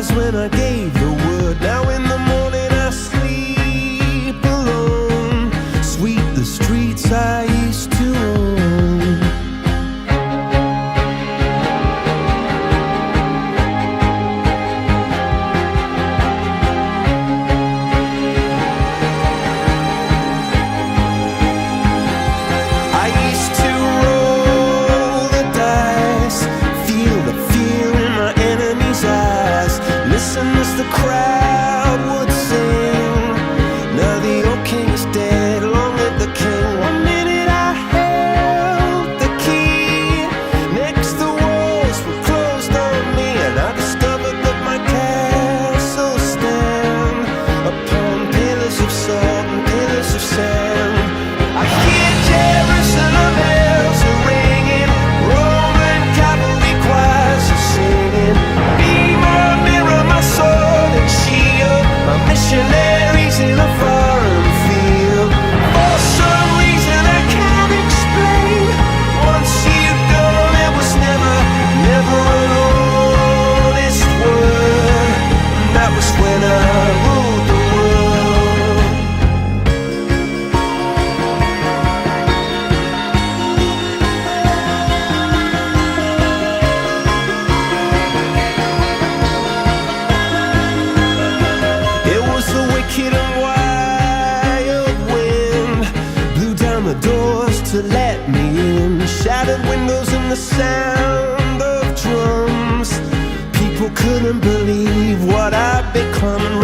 eyes when I gave the word. Now in the morning I sleep alone. Sweep the streets I used to own. I used to roll the dice, feel the fear in my enemy's eyes, listen as the crowd would sing. Now the old king is dead, long live the king. One minute I held the key, next the walls were closed on me, and I discovered that my castle stand upon pillars of salt and pillars of sand. I hear Jerusalem bells are ringing, Roman cavalry choirs are singing. Be my mirror, my sword and shield, my missionaries in a foreign field. For some reason I can't explain, once you've gone there was never, never an honest word. And that was when I ruled the world. It was the wicked and wild wind, blew down the doors to let me in, shattered windows and the sound of drums. People couldn't believe what I'd become.